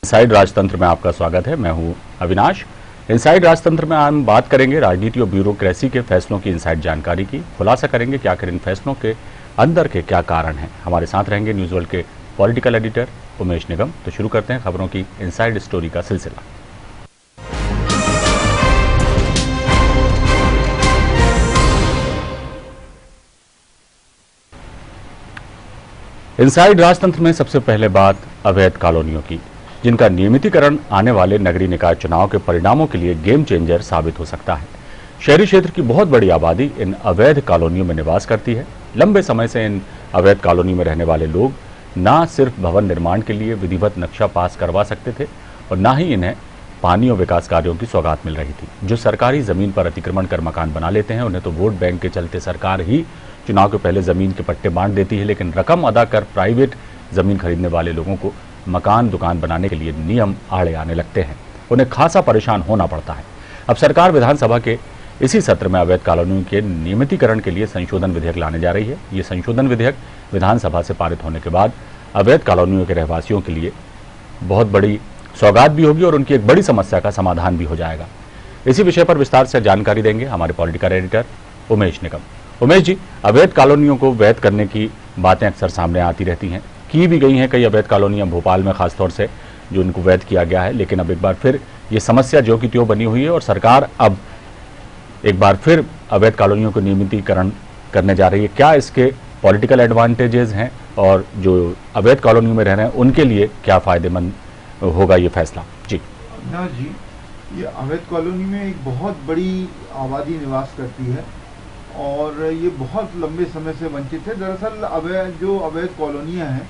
Inside राजतंत्र में आपका स्वागत है। मैं हूं अविनाश। इनसाइड राजतंत्र में हम बात करेंगे राजनीति और ब्यूरोक्रेसी के फैसलों की इनसाइड जानकारी की। खुलासा करेंगे कि आखिर इन फैसलों के अंदर के क्या कारण हैं। हमारे साथ रहेंगे न्यूज वर्ल्ड के पॉलिटिकल एडिटर उमेश निगम। तो शुरू करते हैं खबरों की इनसाइड स्टोरी का सिलसिला। इनसाइड राजतंत्र में सबसे पहले बात अवैध कॉलोनियों की, जिनका नियमितीकरण आने वाले नगरीय निकाय चुनाव के परिणामों के लिए गेम चेंजर साबित हो सकता है। शहरी क्षेत्र की बहुत बड़ी आबादी इन अवैध कॉलोनियों में निवास करती है। लंबे समय से इन अवैध कॉलोनी में रहने वाले लोग न सिर्फ भवन निर्माण के लिए विधिवत नक्शा पास करवा सकते थे और न ही इन्हें पानी और विकास कार्यों की सौगात मिल रही थी। जो सरकारी जमीन पर अतिक्रमण कर मकान बना लेते हैं उन्हें तो वोट बैंक के चलते सरकार ही चुनाव के पहले जमीन के पट्टे बांट देती है, लेकिन रकम अदा कर प्राइवेट जमीन खरीदने वाले लोगों को मकान दुकान बनाने के लिए नियम आड़े आने लगते हैं। उन्हें खासा परेशान होना पड़ता है। अब सरकार विधानसभा के इसी सत्र में अवैध कॉलोनियों के नियमितीकरण के लिए संशोधन विधेयक लाने जा रही है। ये संशोधन विधेयक विधानसभा से पारित होने के बाद अवैध कॉलोनियों के रहवासियों के लिए बहुत बड़ी सौगात भी होगी और उनकी एक बड़ी समस्या का समाधान भी हो जाएगा। इसी विषय पर विस्तार से जानकारी देंगे हमारे पॉलिटिकल एडिटर उमेश निगम। उमेश जी, अवैध कॉलोनियों को वैध करने की बातें अक्सर सामने आती रहती हैं, की भी गई हैं कई अवैध कॉलोनियां भोपाल में खासतौर से जो इनको वैध किया गया है, लेकिन अब एक बार फिर ये समस्या जो की त्यों बनी हुई है और सरकार अब एक बार फिर अवैध कॉलोनियों को नियमितीकरण करने जा रही है। क्या इसके पॉलिटिकल एडवांटेजेस हैं और जो अवैध कॉलोनियों में रह रहे हैं उनके लिए क्या फायदेमंद होगा ये फैसला? जी जी, ये अवैध कॉलोनी में एक बहुत बड़ी आबादी निवास करती है और ये बहुत लंबे समय से वंचित है। दरअसल जो अवैध कॉलोनियां हैं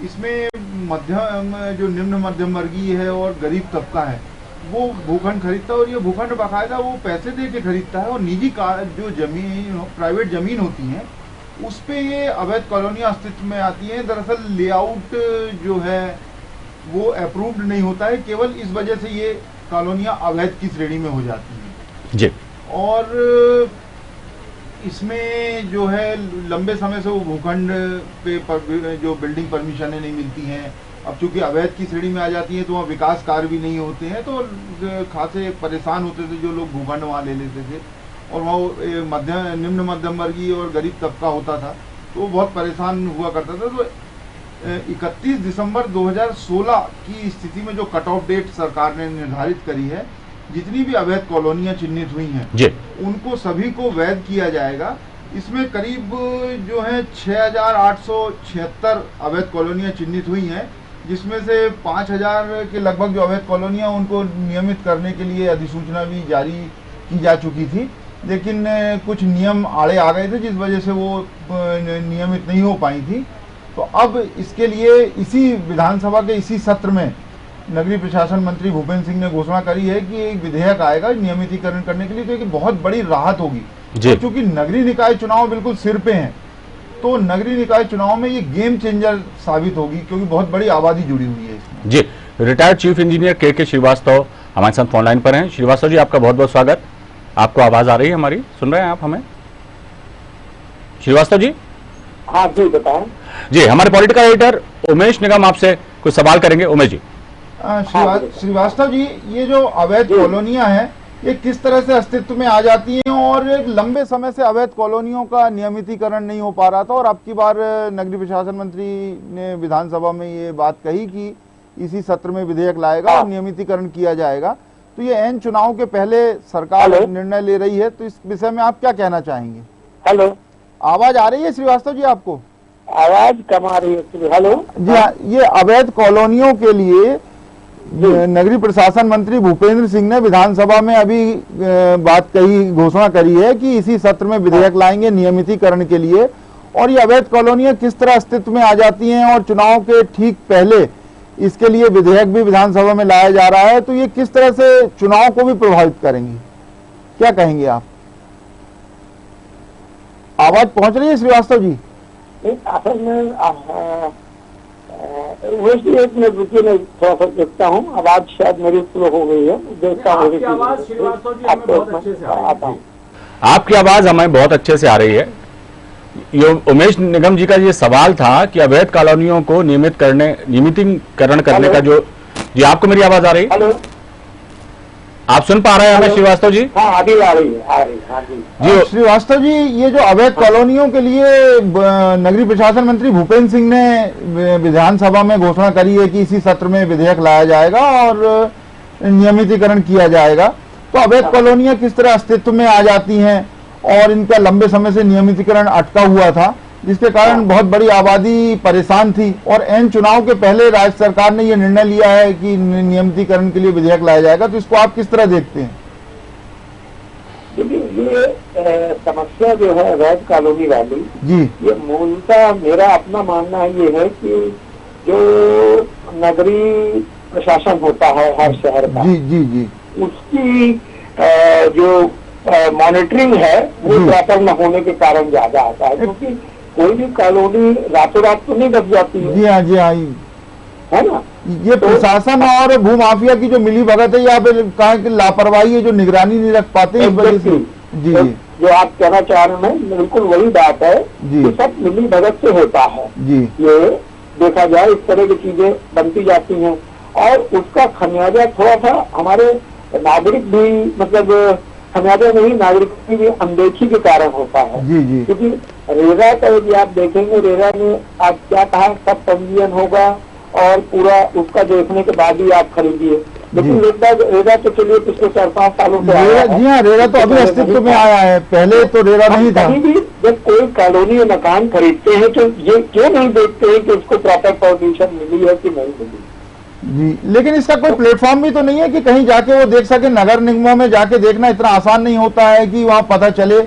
इसमें मध्यम जो निम्न मध्यम वर्गीय है और गरीब तबका है वो भूखंड खरीदता है और ये भूखंड बाकायदा वो पैसे दे के खरीदता है और निजी जो जमीन प्राइवेट जमीन होती है उस पे ये अवैध कॉलोनियां अस्तित्व में आती हैं। दरअसल लेआउट जो है वो अप्रूव्ड नहीं होता है, केवल इस वजह से ये कॉलोनियां अवैध की श्रेणी में हो जाती हैं जी। और इसमें जो है लंबे समय से वो भूखंड पे जो बिल्डिंग परमिशनें नहीं मिलती हैं। अब चूंकि अवैध की श्रेणी में आ जाती हैं तो वहाँ विकास कार्य भी नहीं होते हैं, तो खासे परेशान होते थे जो लोग भूखंड वहाँ ले लेते थे और वहाँ निम्न मध्यम वर्गीय और गरीब तबका होता था तो वो बहुत परेशान हुआ करता था। तो 31 दिसंबर 2016 की स्थिति में जो कट ऑफ डेट सरकार ने निर्धारित करी है, जितनी भी अवैध कॉलोनियां चिन्हित हुई हैं उनको सभी को वैध किया जाएगा। इसमें करीब जो है 6876 अवैध कॉलोनियां चिन्हित हुई हैं, जिसमें से 5000 के लगभग जो अवैध कॉलोनियां उनको नियमित करने के लिए अधिसूचना भी जारी की जा चुकी थी, लेकिन कुछ नियम आड़े आ गए थे जिस वजह से वो नियमित नहीं हो पाई थी। तो अब इसके लिए इसी विधानसभा के इसी सत्र में नगरीय प्रशासन मंत्री भूपेंद्र सिंह ने घोषणा करी है कि एक विधेयक आएगा नियमितीकरण करने के लिए, तो एक बहुत बड़ी राहत होगी। तो चूंकि नगरीय निकाय चुनाव बिल्कुल सिर पे हैं तो नगरीय निकाय चुनाव में ये गेम चेंजर साबित होगी क्योंकि बहुत बड़ी आबादी जुड़ी हुई है इसमें। जी, रिटायर्ड चीफ इंजीनियर के श्रीवास्तव हमारे साथ फोन लाइन पर हैं। श्रीवास्तव जी, आपका बहुत बहुत स्वागत। आपको आवाज आ रही है हमारी? सुन रहे हैं आप हमें श्रीवास्तव जी? हाँ जी, बताएं। जी, हमारे पॉलिटिकल एडिटर उमेश निगम आपसे कुछ सवाल करेंगे। उमेश जी। श्रीवास्तव जी, ये जो अवैध कॉलोनियां हैं ये किस तरह से अस्तित्व में आ जाती हैं और एक लंबे समय से अवैध कॉलोनियों का नियमितीकरण नहीं हो पा रहा था और अब की बार नगरीय प्रशासन मंत्री ने विधानसभा में ये बात कही कि इसी सत्र में विधेयक लाएगा और नियमितीकरण किया जाएगा, तो ये एन चुनाव के पहले सरकार निर्णय ले रही है, तो इस विषय में आप क्या कहना चाहेंगे? हेलो, आवाज आ रही है श्रीवास्तव जी आपको? आवाज कम आ रही है। हेलो जी हाँ, ये अवैध कॉलोनियों के लिए नगरीय प्रशासन मंत्री भूपेंद्र सिंह ने विधानसभा में अभी बात कही, घोषणा करी है कि इसी सत्र में विधेयक लाएंगे नियमितीकरण के लिए, और ये अवैध कॉलोनियां किस तरह अस्तित्व में आ जाती हैं और चुनाव के ठीक पहले इसके लिए विधेयक भी विधानसभा में लाया जा रहा है, तो ये किस तरह से चुनाव को भी प्रभावित करेंगी, क्या कहेंगे आप? आवाज पहुंच रही है श्रीवास्तव जी? असल में वैसे एक मिनट रुकिए, मैं थोड़ा सा देखता हूँ, आवाज शायद मेरी स्लो हो गई है, देखता हूँ। आपकी आवाज श्रीवास्तव जी हमें बहुत अच्छे से आता है। आपकी आवाज हमें बहुत अच्छे से आ रही है। ये उमेश निगम जी का ये सवाल था कि अवैध कॉलोनियों को नियमितीकरण करने का जो जी आपको मेरी आवाज आ रही है? हेलो, आप सुन पा रहे हैं हमें श्रीवास्तव जी? हाँ अभी आ रही है, आ रही है, हाँ जी। जी श्रीवास्तव जी, ये जो अवैध कॉलोनियों के लिए नगरीय प्रशासन मंत्री भूपेंद्र सिंह ने विधानसभा में घोषणा करी है कि इसी सत्र में विधेयक लाया जाएगा और नियमितीकरण किया जाएगा। तो अवैध कॉलोनियां किस तरह अस्तित्व में आ जाती हैं और इनका लंबे समय से नियमितीकरण अटका हुआ था, जिसके कारण बहुत बड़ी आबादी परेशान थी और एन चुनाव के पहले राज्य सरकार ने यह निर्णय लिया है कि नियमितीकरण के लिए विधेयक लाया जाएगा। तो इसको आप किस तरह देखते हैं? देखिए, ये समस्या जो है अवैध कॉलोनी वाली जी ये मूलतः मेरा अपना मानना ये है कि जो नगरीय प्रशासन होता है हर शहर का, जी जी जी उसकी जो मॉनिटरिंग है वो प्रॉपर न होने के कारण ज्यादा आता है, क्योंकि कोई भी कॉलोनी रातों रात तो नहीं बच जाती है। जी हाँ, जी हाँ। है ना? ये प्रशासन और भूमाफिया की जो मिली भगत है या फिर कहा कि लापरवाही है, जो निगरानी नहीं रख पाते इस वजह से। जी तो जी जो आप कहना चाह रहे हैं बिल्कुल वही बात है जी। कि सब मिली भगत से होता है। जी ये देखा जाए इस तरह की चीजें बनती जाती हैं और उसका खमियाजा थोड़ा सा हमारे नागरिक भी, मतलब खमियाजा नहीं, नागरिक की भी अनदेखी के कारण होता है। जी जी क्योंकि रेरा का यदि आप देखेंगे, रेरा ने आज क्या कहा, सब पंजीयन होगा और पूरा उसका देखने के बाद ही आप खरीदिए। लेकिन रेरा तो चलिए पिछले 4-5 सालों से आया है। जी हाँ, रेरा तो अभी अस्तित्व में आया है, पहले तो रेरा नहीं था। कभी भी जब कोई कॉलोनी या मकान खरीदते हैं तो ये क्यों नहीं देखते हैं कि उसको प्रॉपर परमिशन मिली है कि नहीं मिली? जी, लेकिन इसका कोई प्लेटफॉर्म भी तो नहीं है कि कहीं जाके वो देख सके। नगर निगमों में जाके देखना इतना आसान नहीं होता है कि वहाँ पता चले।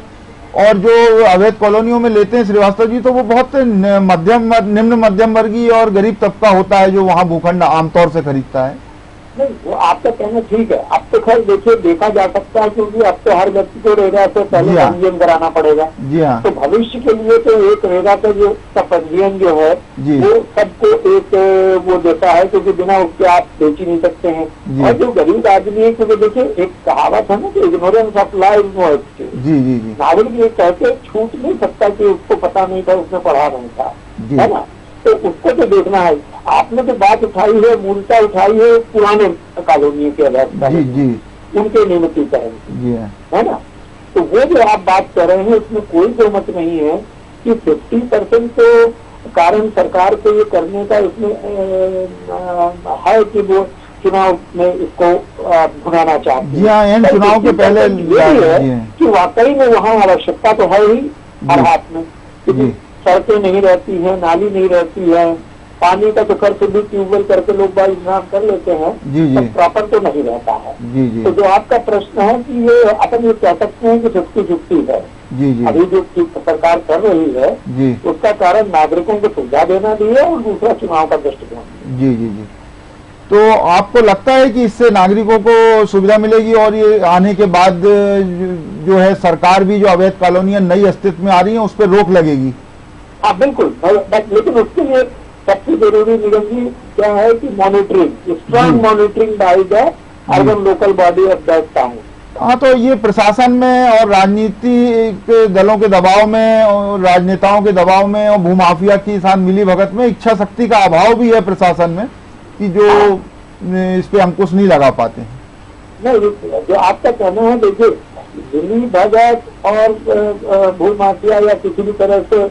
और जो अवैध कॉलोनियों में लेते हैं श्रीवास्तव जी, तो वो बहुत निम्न मध्यम वर्गीय और गरीब तबका होता है जो वहाँ भूखंड आमतौर से खरीदता है। नहीं, वो आपका कहना ठीक है। अब तो खैर देखिए देखा जा सकता है, क्योंकि अब तो हर व्यक्ति को रेरा से पहले पंजीयन कराना पड़ेगा। जी हाँ। तो भविष्य के लिए तो एक रेरा का जो पंजीयन जो है वो सबको एक वो देता है, क्योंकि बिना उसके आप बेच ही नहीं सकते हैं। और जो गरीब आदमी है, क्योंकि देखिए एक कहावत है ना कि ignorance of law is no excuse. जी जी जी। नागरिक ये कहते छूट नहीं सकता कि उसको पता नहीं था, उसने पढ़ा नहीं था, है ना? तो उसको तो देखना है। आपने तो बात उठाई है, मूलता उठाई है पुराने कॉलोनियों के अवैध जी जी उनके नियमितीकरण, जी है ना? तो वो जो आप बात कर रहे हैं उसमें कोई दो मत नहीं है कि 50% तो कारण सरकार को ये करने का इसमें है कि वो चुनाव में इसको भुनाना चाहते हैं। जी हाँ, इन चुनाव के पहले ये है कि वाकई में वहाँ आवश्यकता तो है ही हर हाथ में, क्योंकि सड़कें नहीं रहती है, नाली नहीं रहती है, पानी का तो खर्च भी ट्यूबवेल करके लोग बार इंतजाम कर लेते हैं, तो प्रॉपर तो नहीं रहता है। जी जी। तो जो आपका प्रश्न है कि ये अपन ये कह सकते हैं कि 50-50 है। जी जी। अभी जो सरकार कर रही है जी उसका कारण नागरिकों को सुविधा देना भी है और दूसरा चुनाव का दृष्टिकोण। जी जी जी। तो आपको लगता है कि इससे नागरिकों को सुविधा मिलेगी और ये आने के बाद जो है सरकार भी जो अवैध कॉलोनियां नई अस्तित्व में आ रही है उस पर रोक लगेगी? हाँ बिल्कुल, लेकिन उसके लिए सबसे जरूरी निगम जी क्या है कि monitoring, strong monitoring by the urban local body of that town. हाँ, तो ये प्रशासन में और राजनीतिक दलों के दबाव में और राजनेताओं के दबाव में और भूमाफिया की साथ मिली भगत में इच्छा शक्ति का अभाव भी है प्रशासन में कि जो इस पे अंकुश नहीं लगा पाते हैं। नहीं, जो आपका कहना है, देखिए मिली भगत और भूमाफिया या किसी भी तरह से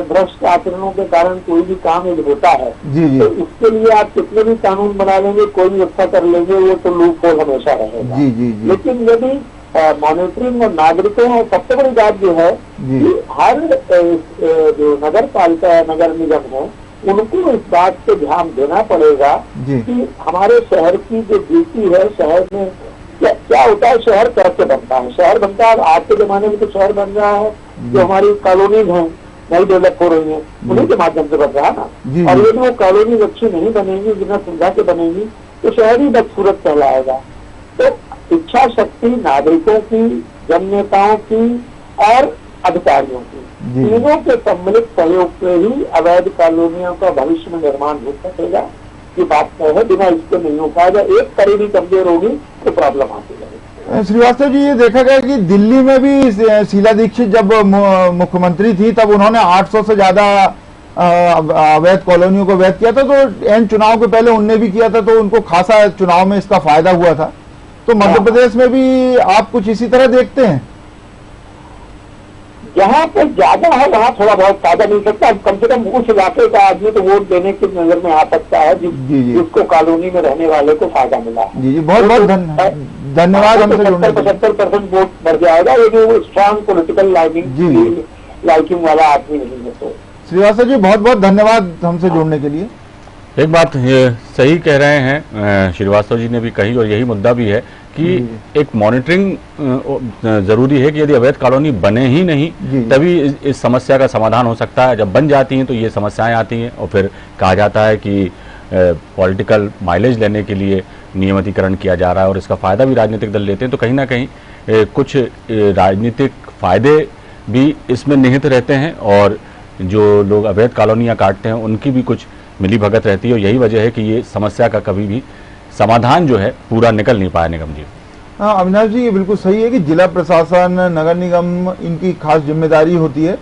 भ्रष्ट आचरणों के कारण कोई भी काम यदि होता है जी जी। तो उसके लिए आप कितने भी कानून बना लेंगे, कोई भी अच्छा कर लेंगे, वो तो लूप होल हमेशा रहेगा। जी जी जी। लेकिन यदि मॉनिटरिंग और नागरिकों और सबसे बड़ी बात जो है कि हर जो नगर पालिका या नगर निगम है उनको इस बात पे ध्यान देना पड़ेगा कि हमारे शहर की जो ड्यूटी है, शहर में क्या होता है, शहर कैसे बनता है। शहर बनता है, आज के जमाने में तो शहर बन रहा है जो हमारी कॉलोनीज हैं नई डेवलप हो रही है उन्हीं के माध्यम से बन रहा है ना। और यदि वो कॉलोनी अच्छी नहीं बनेगी, बिना सुविधा के बनेगी, तो शहर ही बदसूरत कहलाएगा। तो इच्छा शक्ति नागरिकों की, जननेताओं की और अधिकारियों की, तीनों के सम्मिलित सहयोग से ही अवैध कॉलोनियों का भविष्य में निर्माण हो सकेगा। ये बात तय है, बिना इसके नहीं हो पाएगा। एक कड़ी भी कमजोर होगी तो प्रॉब्लम आती है। श्रीवास्तव जी, ये देखा गया कि दिल्ली में भी शीला दीक्षित जब मुख्यमंत्री थी तब उन्होंने 800 से ज्यादा अवैध कॉलोनियों को वैध किया था, तो एन चुनाव के पहले उनने भी किया था, तो उनको खासा चुनाव में इसका फायदा हुआ था। तो मध्य प्रदेश में भी आप कुछ इसी तरह देखते हैं? जहाँ पर ज्यादा है वहाँ थोड़ा बहुत फायदा मिल सकता है, कम से कम उस इलाके का आदमी तो वोट देने की नजर में आ सकता है जिसको कॉलोनी में रहने वाले को फायदा मिला। जी जी, बहुत बहुत धन्यवाद हमसे जुड़ने के लिए। 70% वोट बढ़ जाएगा, ये जो स्ट्रॉन्ग पॉलिटिकल लाइकिंग वाला आदमी नहीं है। तो श्रीवास्तव जी बहुत बहुत धन्यवाद हमसे जुड़ने के लिए। एक बात ये सही कह रहे हैं श्रीवास्तव जी ने भी कही, और यही मुद्दा भी है कि एक मॉनिटरिंग जरूरी है कि यदि अवैध कॉलोनी बने ही नहीं तभी इस समस्या का समाधान हो सकता है। जब बन जाती हैं तो ये समस्याएं आती हैं, और फिर कहा जाता है कि पॉलिटिकल माइलेज लेने के लिए नियमितीकरण किया जा रहा है और इसका फायदा भी राजनीतिक दल लेते हैं। तो कहीं ना कहीं कुछ राजनीतिक फायदे भी इसमें निहित रहते हैं, और जो लोग अवैध कॉलोनियां काटते हैं उनकी भी कुछ मिली भगत रहती है, और यही वजह है कि ये समस्या का कभी भी समाधान जो है पूरा निकल नहीं पाया निगम जी। हाँ अविनाश जी, ये बिल्कुल सही है कि जिला प्रशासन, नगर निगम, इनकी खास जिम्मेदारी होती है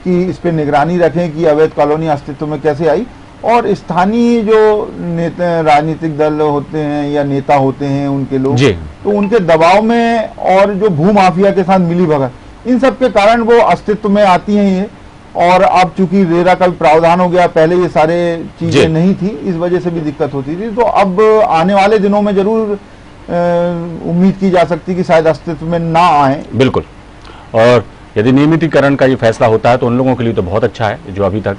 कि इस पे निगरानी रखें कि अवैध कॉलोनी अस्तित्व में कैसे आई, और स्थानीय जो नेता राजनीतिक दल होते हैं या नेता होते हैं उनके लोग, तो उनके दबाव में और जो भू माफिया के साथ मिली भगत, इन सब के कारण वो अस्तित्व में आती हैं ये। और अब चूंकि रेरा का भी प्रावधान हो गया, पहले ये सारे चीजें नहीं थी, इस वजह से भी दिक्कत होती थी। तो अब आने वाले दिनों में जरूर उम्मीद की जा सकती है कि शायद अस्तित्व में ना आए। बिल्कुल, और यदि नियमितीकरण का ये फैसला होता है तो उन लोगों के लिए तो बहुत अच्छा है जो अभी तक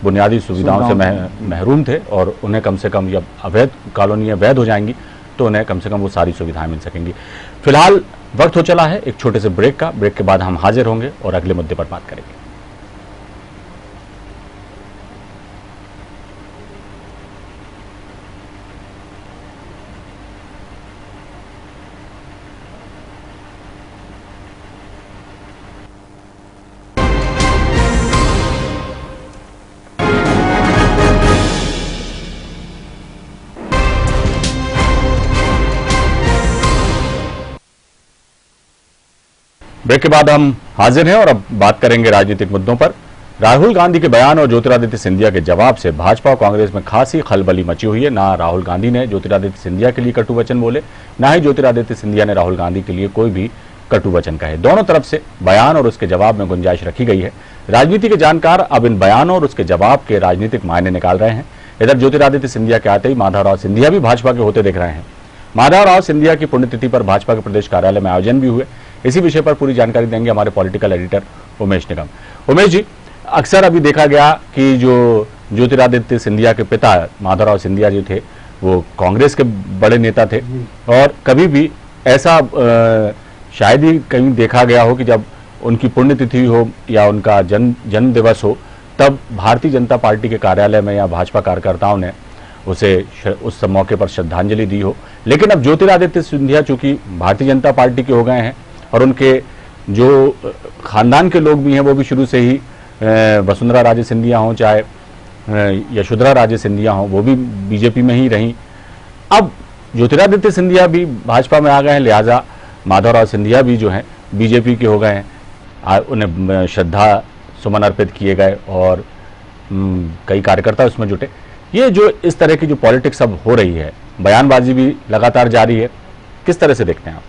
बुनियादी सुविधाओं से महरूम थे, और उन्हें कम से कम जब अवैध कॉलोनियां वैध हो जाएंगी तो उन्हें कम से कम वो सारी सुविधाएं मिल सकेंगी। फिलहाल वक्त हो चला है एक छोटे से ब्रेक का। ब्रेक के बाद हम हाजिर होंगे और अगले मुद्दे पर बात करेंगे। ब्रेक के बाद हम हाजिर हैं और अब बात करेंगे राजनीतिक मुद्दों पर। राहुल गांधी के बयान और ज्योतिरादित्य सिंधिया के जवाब से भाजपा और कांग्रेस में खासी खलबली मची हुई है। ना राहुल गांधी ने ज्योतिरादित्य सिंधिया के लिए कटु वचन बोले, ना ही ज्योतिरादित्य सिंधिया ने राहुल गांधी के लिए कोई भी कटु वचन कहे। दोनों तरफ से बयान और उसके जवाब में गुंजाइश रखी गई है। राजनीति के जानकार अब इन बयानों और उसके जवाब के राजनीतिक मायने निकाल रहे हैं। इधर ज्योतिरादित्य सिंधिया के आते ही माधवराव सिंधिया भी भाजपा के होते दिख रहे हैं। माधवराव सिंधिया की पुण्यतिथि पर भाजपा के प्रदेश कार्यालय में आयोजन भी हुए। इसी विषय पर पूरी जानकारी देंगे हमारे पॉलिटिकल एडिटर उमेश निगम। उमेश जी, अक्सर अभी देखा गया कि जो ज्योतिरादित्य सिंधिया के पिता माधवराव सिंधिया जी थे वो कांग्रेस के बड़े नेता थे, और कभी भी ऐसा शायद ही कहीं देखा गया हो कि जब उनकी पुण्यतिथि हो या उनका जन्म दिवस हो तब भारतीय जनता पार्टी के कार्यालय में या भाजपा कार्यकर्ताओं ने उसे उस मौके पर श्रद्धांजलि दी हो। लेकिन अब ज्योतिरादित्य सिंधिया चूंकि भारतीय जनता पार्टी के हो गए हैं और उनके जो खानदान के लोग भी हैं वो भी शुरू से ही वसुंधरा राजे सिंधिया हों चाहे यशोधरा राजे सिंधिया हों वो भी बीजेपी में ही रहीं। अब ज्योतिरादित्य सिंधिया भी भाजपा में आ गए हैं, लिहाजा माधवराव सिंधिया भी जो हैं बीजेपी के हो गए हैं। उन्हें श्रद्धा सुमन अर्पित किए गए और कई कार्यकर्ता उसमें जुटे। ये जो इस तरह की जो पॉलिटिक्स अब हो रही है, बयानबाजी भी लगातार जारी है, किस तरह से देखते हैं आप?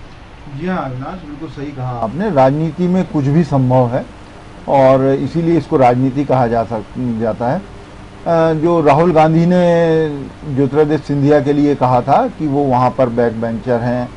जी हाँ अविनाश, बिल्कुल सही कहा आपने। राजनीति में कुछ भी संभव है और इसीलिए इसको राजनीति कहा जाता है। जो राहुल गांधी ने ज्योतिरादित्य सिंधिया के लिए कहा था कि वो वहाँ पर बैक बेंचर हैं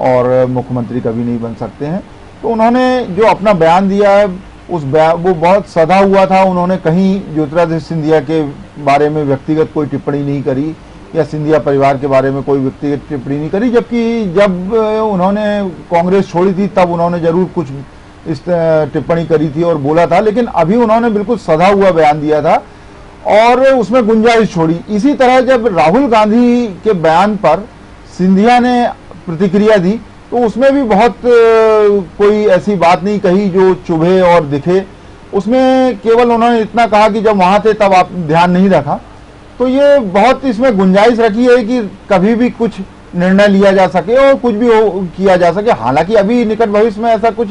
और मुख्यमंत्री कभी नहीं बन सकते हैं, तो उन्होंने जो अपना बयान दिया है वो बहुत सधा हुआ था। उन्होंने कहीं ज्योतिरादित्य सिंधिया के बारे में व्यक्तिगत कोई टिप्पणी नहीं करी या सिंधिया परिवार के बारे में कोई व्यक्तिगत टिप्पणी नहीं करी, जबकि जब उन्होंने कांग्रेस छोड़ी थी तब उन्होंने जरूर कुछ इस टिप्पणी करी थी और बोला था। लेकिन अभी उन्होंने बिल्कुल सधा हुआ बयान दिया था और उसमें गुंजाइश छोड़ी। इसी तरह जब राहुल गांधी के बयान पर सिंधिया ने प्रतिक्रिया दी तो उसमें भी बहुत कोई ऐसी बात नहीं कही जो चुभे और दिखे। उसमें केवल उन्होंने इतना कहा कि जब वहां थे तब आप ध्यान नहीं रखा। तो ये बहुत इसमें गुंजाइश रखी है कि कभी भी कुछ निर्णय लिया जा सके और कुछ भी किया जा सके। हालांकि अभी निकट भविष्य में ऐसा कुछ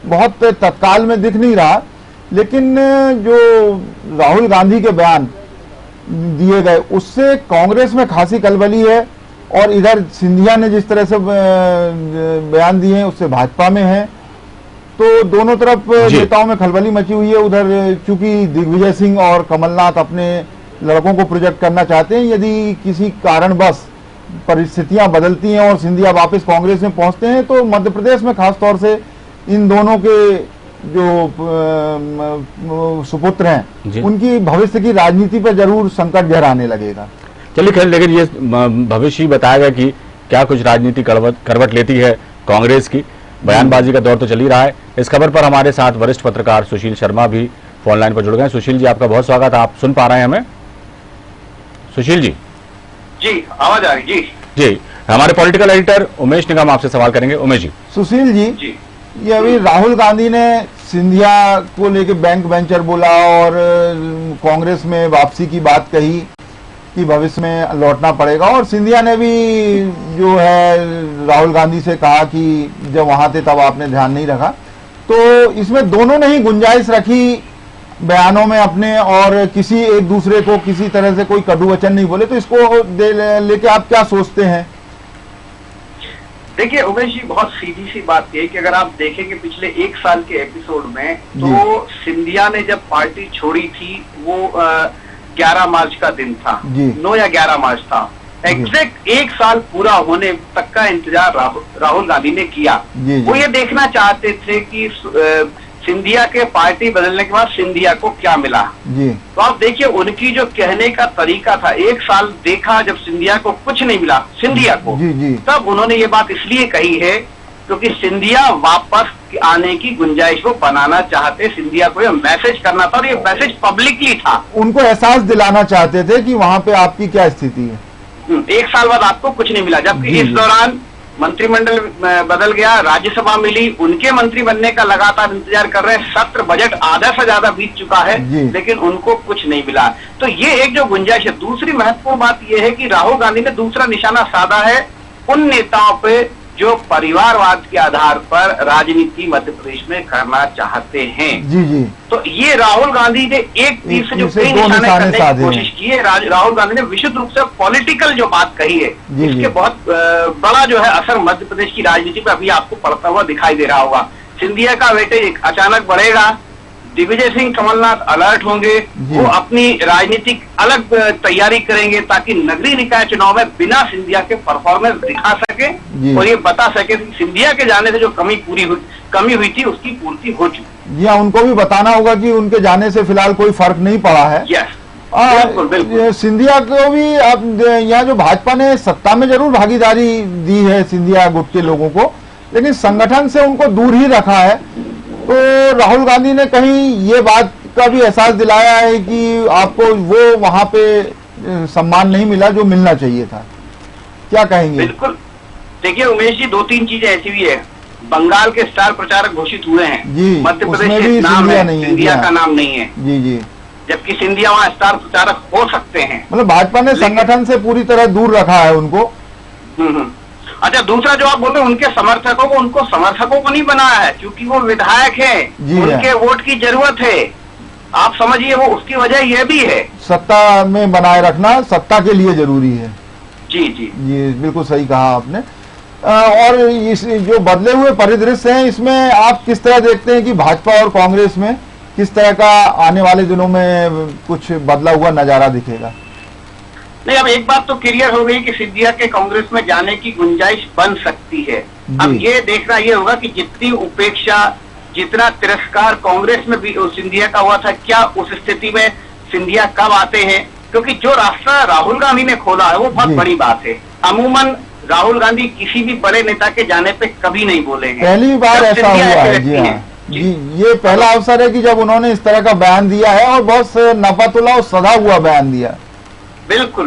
बहुत तत्काल में दिख नहीं रहा, लेकिन जो राहुल गांधी के बयान दिए गए उससे कांग्रेस में खासी खलबली है, और इधर सिंधिया ने जिस तरह से बयान दिए हैं उससे भाजपा में है, तो दोनों तरफ नेताओं में खलबली मची हुई है। उधर चूंकि दिग्विजय सिंह और कमलनाथ अपने लड़कों को प्रोजेक्ट करना चाहते हैं, यदि किसी कारणवश परिस्थितियां बदलती हैं और सिंधिया वापस कांग्रेस में पहुंचते हैं तो मध्य प्रदेश में खासतौर से इन दोनों के जो सुपुत्र हैं उनकी भविष्य की राजनीति पर जरूर संकट गहराने लगेगा। चलिए खैर, लेकिन ये भविष्य ही बताएगा कि क्या कुछ राजनीति करवट लेती है कांग्रेस की। बयानबाजी का दौर तो चल ही रहा है। इस खबर पर हमारे साथ वरिष्ठ पत्रकार सुशील शर्मा भी फोन लाइन पर जुड़ गए। सुशील जी, आपका बहुत स्वागत है। आप सुन पा रहे हैं हमें? सुशील जी जी, आवाज आ रही? जी, हमारे पॉलिटिकल एडिटर उमेश निगम आपसे सवाल करेंगे। उमेश जी। सुशील जी, ये अभी राहुल गांधी ने सिंधिया को लेके बैंक वेंचर बोला और कांग्रेस में वापसी की बात कही कि भविष्य में लौटना पड़ेगा, और सिंधिया ने भी जो है राहुल गांधी से कहा कि जब वहां थे तब आपने ध्यान नहीं रखा। तो इसमें दोनों ने ही गुंजाइश रखी बयानों में अपने, और किसी एक दूसरे को किसी तरह से कोई कटु वचन नहीं बोले। तो इसको लेके आप क्या सोचते हैं? देखिए उमेश जी, बहुत सीधी सी बात यह कि अगर आप देखेंगे पिछले 1 साल के एपिसोड में, तो सिंधिया ने जब पार्टी छोड़ी थी वो 11 मार्च का दिन था, 9 या 11 मार्च था। एग्जैक्ट 1 साल पूरा होने तक का इंतजार राहुल गांधी ने किया। वो ये देखना चाहते थे कि सिंधिया के पार्टी बदलने के बाद सिंधिया को क्या मिला। तो आप देखिए उनकी जो कहने का तरीका था, 1 साल देखा जब सिंधिया को कुछ नहीं मिला, सिंधिया को, तब उन्होंने ये बात इसलिए कही है क्योंकि सिंधिया वापस आने की गुंजाइश वो बनाना चाहते, सिंधिया को ये मैसेज करना था, और ये मैसेज पब्लिकली था। उनको एहसास दिलाना चाहते थे कि वहां पे आपकी क्या स्थिति है। 1 साल बाद आपको कुछ नहीं मिला, जबकि इस दौरान मंत्रिमंडल बदल गया, राज्यसभा मिली, उनके मंत्री बनने का लगातार इंतजार कर रहे हैं। सत्र बजट आधा से ज्यादा बीत चुका है, लेकिन उनको कुछ नहीं मिला। तो ये एक जो गुंजाइश है। दूसरी महत्वपूर्ण बात यह है कि राहुल गांधी ने दूसरा निशाना साधा है उन नेताओं पे जो परिवारवाद के आधार पर राजनीति मध्य प्रदेश में करना चाहते हैं। तो ये राहुल गांधी ने एक तीर से जो कई निशाने करने की कोशिश की है, राहुल गांधी ने विशुद्ध रूप से पॉलिटिकल जो बात कही है, इसके बहुत बड़ा जो है असर मध्य प्रदेश की राजनीति पर अभी आपको पड़ता हुआ दिखाई दे रहा होगा। सिंधिया का वेटेज अचानक बढ़ेगा, दिग्विजय सिंह कमलनाथ अलर्ट होंगे, वो अपनी राजनीतिक अलग तैयारी करेंगे ताकि नगरीय निकाय चुनाव में बिना सिंधिया के परफॉर्मेंस दिखा सके और ये बता सके कि सिंधिया के जाने से जो कमी हुई थी उसकी पूर्ति हो चुकी। जी हाँ, उनको भी बताना होगा कि उनके जाने से फिलहाल कोई फर्क नहीं पड़ा है। बिल्कुल। सिंधिया को भी अब यहाँ जो भाजपा ने सत्ता में जरूर भागीदारी दी है सिंधिया गुट के लोगों को, लेकिन संगठन से उनको दूर ही रखा है। तो राहुल गांधी ने कहीं ये बात का भी एहसास दिलाया है कि आपको वो वहां पे सम्मान नहीं मिला जो मिलना चाहिए था। क्या कहेंगे? बिल्कुल। देखिए उमेश जी, 2-3 चीजें ऐसी भी है। बंगाल के स्टार प्रचारक घोषित हुए हैं, मध्य प्रदेश के नाम है, सिंधिया का नाम नहीं है। जी। जबकि सिंधिया वहाँ स्टार प्रचारक हो सकते हैं। मतलब भाजपा ने संगठन से पूरी तरह दूर रखा है उनको। अच्छा, दूसरा जो आप बोल रहे हैं उनके समर्थकों को, उनको समर्थकों को नहीं बनाया है क्योंकि वो विधायक हैं, उनके वोट की जरूरत है। आप समझिए वो उसकी वजह यह भी है, सत्ता में बनाए रखना सत्ता के लिए जरूरी है। जी, ये बिल्कुल सही कहा आपने। और इस जो बदले हुए परिदृश्य हैं इसमें आप किस तरह देखते हैं कि भाजपा और कांग्रेस में किस तरह का आने वाले दिनों में कुछ बदला हुआ नजारा दिखेगा? नहीं, अब एक बात तो क्लियर हो गई कि सिंधिया के कांग्रेस में जाने की गुंजाइश बन सकती है। अब ये देखना ये होगा कि जितनी उपेक्षा, जितना तिरस्कार कांग्रेस में भी सिंधिया का हुआ था, क्या उस स्थिति में सिंधिया कब आते हैं? क्योंकि जो रास्ता राहुल गांधी ने खोला है वो बहुत बड़ी बात है। अमूमन राहुल गांधी किसी भी बड़े नेता के जाने पे कभी नहीं बोले हैं, पहली बार ऐसा हुआ है। जी हाँ, जी, ये पहला अवसर है कि जब उन्होंने इस तरह का बयान दिया है और बहुत नफातुल्ला और सधा हुआ बयान दिया। बिल्कुल।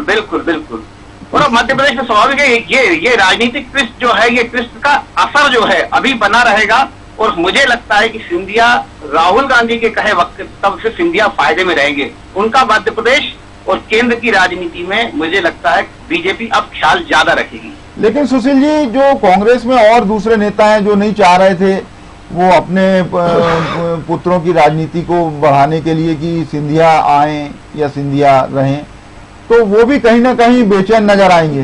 और मध्य प्रदेश में स्वाभाविक है ये राजनीतिक ट्विस्ट जो है, ये ट्विस्ट का असर जो है अभी बना रहेगा। और मुझे लगता है कि सिंधिया, राहुल गांधी के कहे वक्त तब से सिंधिया फायदे में रहेंगे। उनका मध्य प्रदेश और केंद्र की राजनीति में मुझे लगता है बीजेपी अब ख्याल ज्यादा रखेगी। लेकिन सुशील जी, जो कांग्रेस में और दूसरे नेता हैं जो नहीं चाह रहे थे वो अपने पुत्रों की राजनीति को बढ़ाने के लिए कि सिंधिया आए या सिंधिया रहें, तो वो भी कहीं ना कहीं बेचैन नजर आएंगे।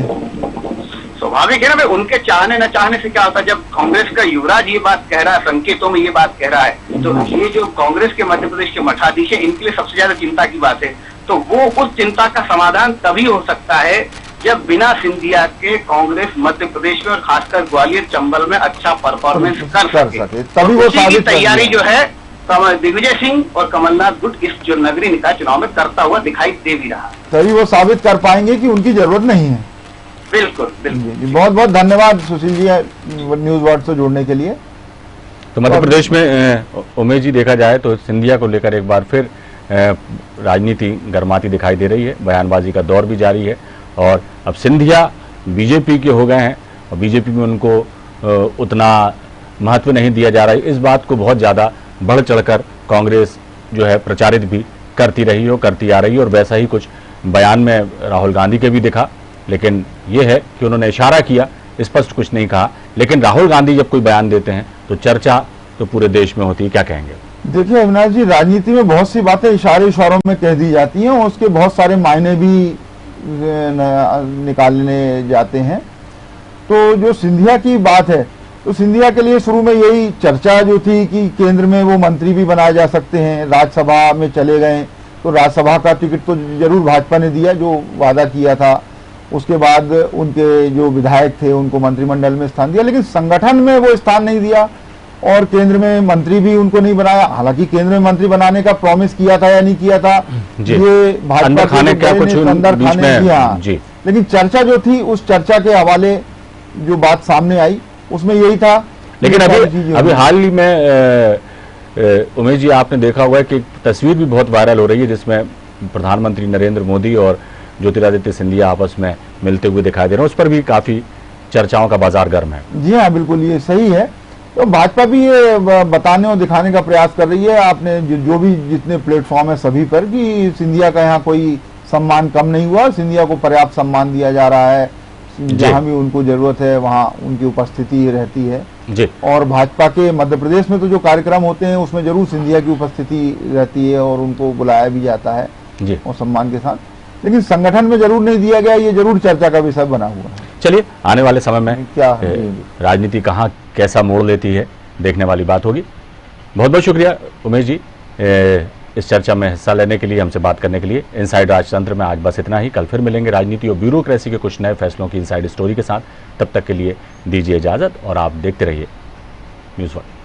स्वाभाविक है ना भाई, उनके चाहने न चाहने से क्या होता है। जब कांग्रेस का युवराज ये बात कह रहा है, संकेतों में ये बात कह रहा है, तो ये जो कांग्रेस के मध्य प्रदेश के मठाधीश है, इनके लिए सबसे ज्यादा चिंता की बात है। तो वो उस चिंता का समाधान तभी हो सकता है जब बिना सिंधिया के कांग्रेस मध्य प्रदेश में और खासकर ग्वालियर चंबल में अच्छा परफॉर्मेंस कर सके। तभी वो की तैयारी जो है दिग्विजय सिंह और कमलनाथ गुट इस जो नगरीय निकाय चुनाव में करता हुआ दिखाई दे भी रहा है। तभी वो साबित कर पाएंगे कि उनकी जरूरत नहीं है। बिल्कुल बिल्कुल। बहुत बहुत धन्यवाद सुशील जी न्यूज वर्ल्ड से जुड़ने के लिए। तो मध्य प्रदेश में उमेश जी देखा जाए तो सिंधिया को लेकर एक बार फिर राजनीति गर्माती दिखाई दे रही है, बयानबाजी का दौर भी जारी है और अब सिंधिया बीजेपी के हो गए हैं और बीजेपी में उनको उतना महत्व नहीं दिया जा रहा है। इस बात को बहुत ज़्यादा बढ़ चढ़कर कांग्रेस जो है प्रचारित भी करती रही और करती आ रही है और वैसा ही कुछ बयान में राहुल गांधी के भी दिखा, लेकिन यह है कि उन्होंने इशारा किया, स्पष्ट कुछ नहीं कहा। लेकिन राहुल गांधी जब कोई बयान देते हैं तो चर्चा तो पूरे देश में होती है। क्या कहेंगे? देखिए अविनाश जी, राजनीति में बहुत सी बातें इशारों में कह दी जाती हैं और उसके बहुत सारे मायने भी निकालने जाते हैं। तो जो सिंधिया की बात है, तो सिंधिया के लिए शुरू में यही चर्चा जो थी कि केंद्र में वो मंत्री भी बनाए जा सकते हैं, राज्यसभा में चले गए तो राज्यसभा का टिकट तो जरूर भाजपा ने दिया जो वादा किया था। उसके बाद उनके जो विधायक थे उनको मंत्रिमंडल में स्थान दिया, लेकिन संगठन में वो स्थान नहीं दिया और केंद्र में मंत्री भी उनको नहीं बनाया। हालांकि केंद्र में मंत्री बनाने का प्रॉमिस किया था या नहीं किया था ये भाजपा खाने का कुछ अंदर खाने की, लेकिन चर्चा जो थी उस चर्चा के हवाले जो बात सामने आई उसमें यही था। लेकिन अभी हाल ही में उमेश जी आपने देखा हुआ है कि तस्वीर भी बहुत वायरल हो रही है जिसमें प्रधानमंत्री नरेंद्र मोदी और ज्योतिरादित्य सिंधिया आपस में मिलते हुए दिखाई दे रहे हैं। उस पर भी काफी चर्चाओं का बाजार गर्म है। जी हाँ, बिल्कुल ये सही है। तो भाजपा भी ये बताने और दिखाने का प्रयास कर रही है, आपने जो भी जितने प्लेटफॉर्म है सभी पर, कि सिंधिया का यहाँ कोई सम्मान कम नहीं हुआ, सिंधिया को पर्याप्त सम्मान दिया जा रहा है, जहाँ भी उनको जरूरत है वहाँ उनकी उपस्थिति रहती है जी। और भाजपा के मध्य प्रदेश में तो जो कार्यक्रम होते हैं उसमें जरूर सिंधिया की उपस्थिति रहती है और उनको बुलाया भी जाता है जी और सम्मान के साथ, लेकिन संगठन में जरूर नहीं दिया गया, ये जरूर चर्चा का विषय बना हुआ है। चलिए आने वाले समय में क्या राजनीति कहाँ कैसा मोड़ लेती है देखने वाली बात होगी। बहुत बहुत शुक्रिया उमेश जी इस चर्चा में हिस्सा लेने के लिए, हमसे बात करने के लिए। इनसाइड राजतंत्र में आज बस इतना ही। कल फिर मिलेंगे राजनीति और ब्यूरोक्रेसी के कुछ नए फैसलों की इनसाइड स्टोरी के साथ। तब तक के लिए दीजिए इजाजत और आप देखते रहिए न्यूज़ वर्ल्ड।